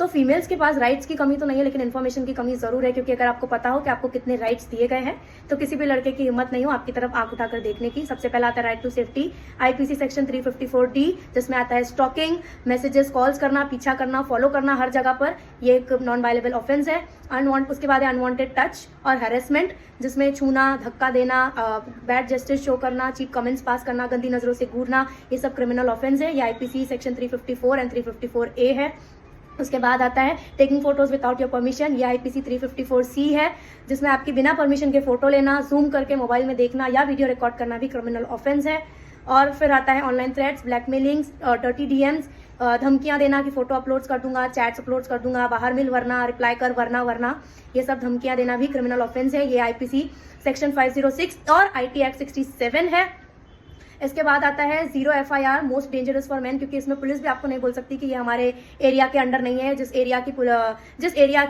तो फीमेल्स के पास राइट्स की कमी तो नहीं है, लेकिन इन्फॉर्मेशन की कमी जरूर है, क्योंकि अगर आपको पता हो कि आपको कितने राइट्स दिए गए हैं तो किसी भी लड़के की हिम्मत नहीं हो आपकी तरफ आंख उठाकर देखने की। सबसे पहला आता है right to safety, IPC section 354D, जिसमें आता है स्टॉकिंग, मैसेजेस कॉल्स करना, पीछा करना, फॉलो करना हर जगह पर, ये एक नॉन वायलेबल ऑफेंस है। उसके बाद है अनवांटेड टच और हैरेसमेंट, जिसमें छूना, धक्का देना, बैड जेस्चर्स शो करना, चीप कमेंट्स पास करना, गंदी नजरों से घूरना, ये सब क्रिमिनल ऑफेंस है। ये आईपीसी सेक्शन 354 एंड 354A है। उसके बाद आता है taking photos without your permission, ये आईपीसी 354C है, जिसमें आपकी बिना परमिशन के फोटो लेना, जूम करके मोबाइल में देखना या वीडियो रिकॉर्ड करना भी क्रिमिनल ऑफेंस है। और फिर आता है ऑनलाइन थ्रेट्स, ब्लैकमेलिंग्स, डर्टी डीएम्स, धमकियां देना कि फोटो अपलोड्स कर दूंगा, चैट्स अपलोड्स कर दूंगा, बाहर मिल वरना, रिप्लाई कर वरना, ये सब धमकियां देना भी क्रिमिनल ऑफेंस है। ये आईपीसी सेक्शन 506 और आईटी एक्ट 67 है। इसके बाद आता है zero FIR, most dangerous for man, क्योंकि इसमें पुलिस भी आपको नहीं बोल सकती कि ये हमारे एरिया के अंडर नहीं है। जिस एरिया की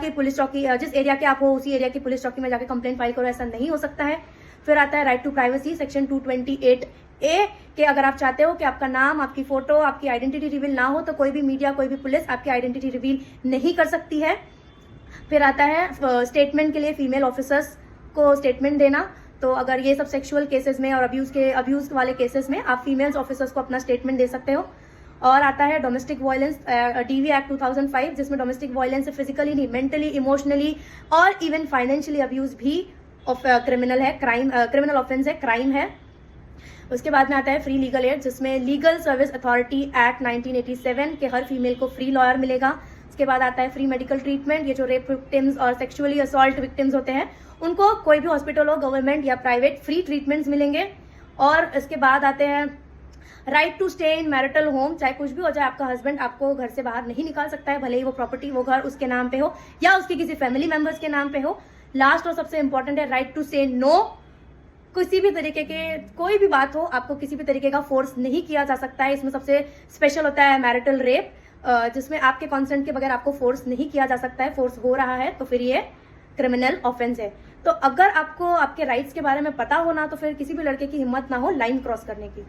पुलिस चौकी, जिस एरिया के आप हो उसी एरिया की पुलिस चौकी में जाके कंप्लेंट फाइल करो, ऐसा नहीं हो सकता है। फिर आता है right to privacy section 228A, कि अगर आप चाहते हो कि आपका नाम, आपकी फोटो, आपकी आइडेंटिटी रिवील ना हो तो कोई भी मीडिया, कोई भी पुलिस आपकी आइडेंटिटी रिवील नहीं कर सकती है। फिर आता है स्टेटमेंट के लिए फीमेल ऑफिसर्स को स्टेटमेंट देना, तो अगर ये सब सेक्सुअल केसेस में और अब्यूज वाले केसेस में आप फीमेल्स ऑफिसर्स को अपना स्टेटमेंट दे सकते हो। और आता है डोमेस्टिक वायलेंस, DV एक्ट 2005, जिसमें डोमेस्टिक वायलेंस फिजिकली नहीं, मेंटली, इमोशनली और इवन फाइनेंशियली अब्यूज भी क्रिमिनल है, क्रिमिनल ऑफेंस है, क्राइम है। उसके बाद में आता है फ्री लीगल एड, जिसमें लीगल सर्विस अथॉरिटी एक्ट 1987 के हर फीमेल को फ्री लॉयर मिलेगा। उसके बाद आता है फ्री मेडिकल ट्रीटमेंट, ये जो रेप विक्टिम्स और सेक्सुअली असॉल्ट विक्टिम्स होते हैं उनको कोई भी हॉस्पिटल हो, गवर्नमेंट या प्राइवेट, फ्री ट्रीटमेंट्स मिलेंगे। और इसके बाद आते हैं right to stay in marital home, चाहे कुछ भी हो जाए, आपका हस्बैंड आपको घर से बाहर नहीं निकाल सकता है, भले ही वो प्रॉपर्टी, वो घर उसके नाम पे हो या उसके किसी फैमिली मेंबर्स के नाम पे हो। लास्ट और सबसे इंपॉर्टेंट है राइट टू से नो, किसी भी तरीके के कोई भी बात हो, आपको किसी भी तरीके का फोर्स नहीं किया जा सकता है। इसमें सबसे स्पेशल होता है मैरिटल रेप, जिसमें आपके कंसेंट के बगैर आपको फोर्स नहीं किया जा सकता है, फोर्स हो रहा है तो फिर ये क्रिमिनल ऑफेंस है। तो अगर आपको आपके राइट्स के बारे में पता हो ना, तो फिर किसी भी लड़के की हिम्मत ना हो लाइन क्रॉस करने की।